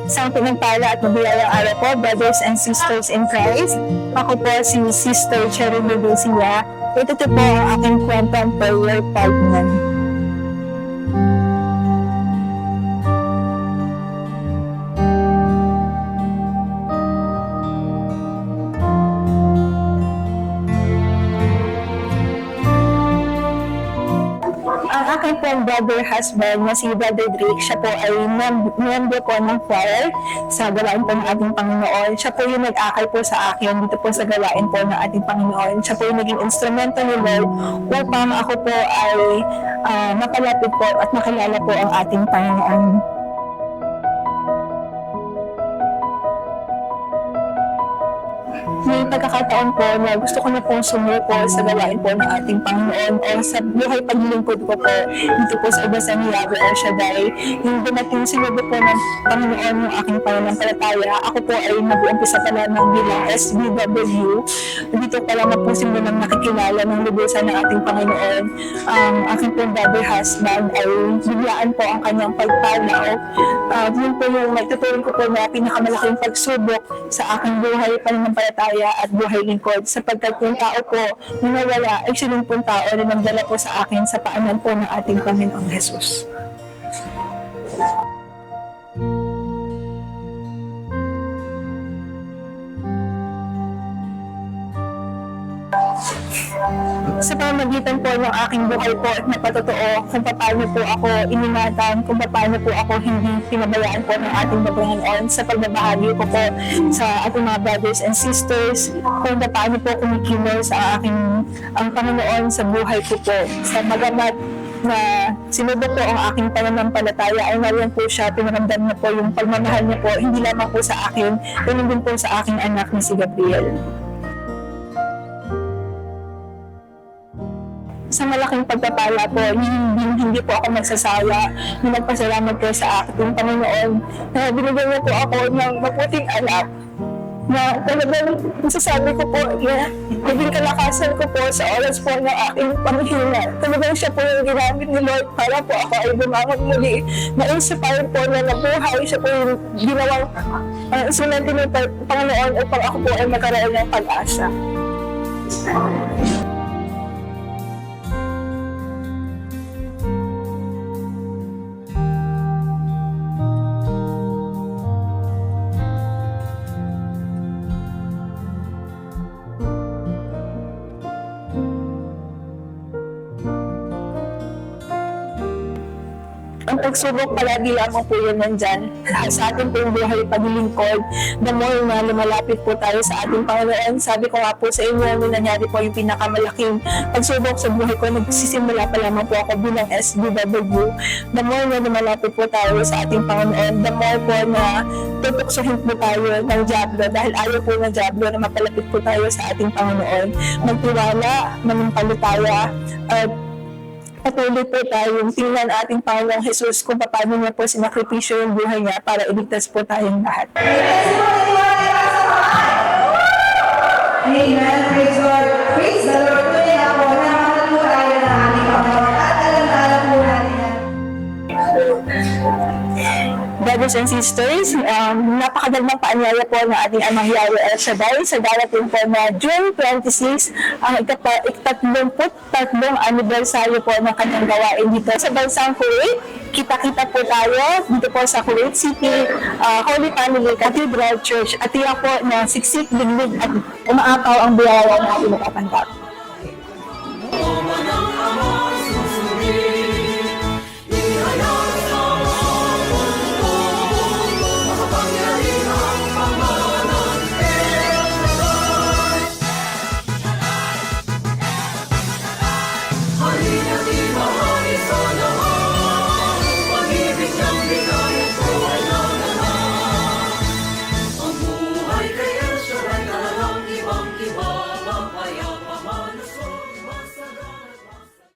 Isang pinagpala at mabiyayang araw po, brothers and sisters in Christ. Ako po si Sister Cherry Medusia. Ito po ang aking kwentang prayer partner. Ang aking pong brother husband na si Brother Drake, siya po ay member po ng choir sa gawain po ng ating Panginoon. Siya po yung nag-akay po sa akin dito po sa gawain po ng ating Panginoon. Siya po yung naging instrumento ni Lord upang ako po ay mapalapit po at makilala po ang ating Panginoon. May pagkakataon po na gusto ko na pong sumuko sa gawain po ng ating Panginoon o sa buhay paglilingkod ko po dito po sa iba sa Yahweh El Shaddai. Yung dumating sinabi po ng Panginoon yung aking pananampalataya, ako po ay nag-uumpisa pala ng bilang SBW. Dito pala na po simulang nakikilala ng lubusan ng ating Panginoon. Ang aking pong brother husband ay biglaan po ang kanyang pagpalaw. Yun po yung magtuturing ko po na pinakamalaking pagsubok sa aking buhay pananampalataya at buhay lingkod, sapagkat yung tao po na nawala ay sinong pong tao na nagdala po sa akin sa paanan po ng ating Panginoong Jesus. Sa pamamagitan po ng aking buhay po at napatotoo kung paano po ako iningatan, kung paano po ako hindi pinabayaan po ng ating Panginoon sa pagbabahagi ko po sa ating mga brothers and sisters, kung paano po kumikilos sa aking ang Panginoon sa buhay ko po. Sa magamat na sinubok po ang aking pananampalataya ay ngayon po siya, pinaramdam na po yung pagmamahal niya po, hindi lamang po sa akin, kundi din po sa aking anak na si Gabriel. Sa malaking pagpapala po, hindi po ako magsasaya na magpasalamat po sa aking Panginoon na binigyan niya po ako ng mabuting anak na talagang masasabi ko po na naging kalakasan ko po sa oras po ng aking panghina. Talagang siya po yung ginamit ni Lord para po ako ay bumangon muli. Na-inspire po na nabuhay. Siya po yung ginawang instrumento ng Panginoon upang ako po ay magkaroon ng pag-asa. Ang pagsubok palagi lamang po yun nandyan sa ating pong buhay paglilingkod. The more na lumalapit po tayo sa ating Panginoon, sabi ko nga po sa inyo, nung nangyari po yung pinakamalaking pagsubok sa buhay ko, nagsisimula pa lamang po ako bilang SBW. The more na lumalapit po tayo sa ating Panginoon, the more po na tutuksohin po tayo ng Diablo dahil ayaw po ng Diablo na mapalapit po tayo sa ating Panginoon. Magtiwala, manampalataya, at patuloy po tayong tingnan ating Panginoong Jesus kung paano niya po sinakripisyo yung buhay niya para iligtas po tayong lahat. Amen. Praise God. Praise the Lord. Tuloy na po. Nakakal po tayo ng aming Panginoon at alam po natin yan. Brothers and sisters, napakagandang paanyaya po ng ating Amang Yahweh El Shaddai sa darating po na June 26, ang ika-33 anibersaryo po ng kanyang gawain dito sa bansang Kuwait. Kita-kita po tayo dito po sa Kuwait City Holy Family Cathedral Church at iyan po na siksik, liglig at umaapaw ang biyaya na ating matatanggap.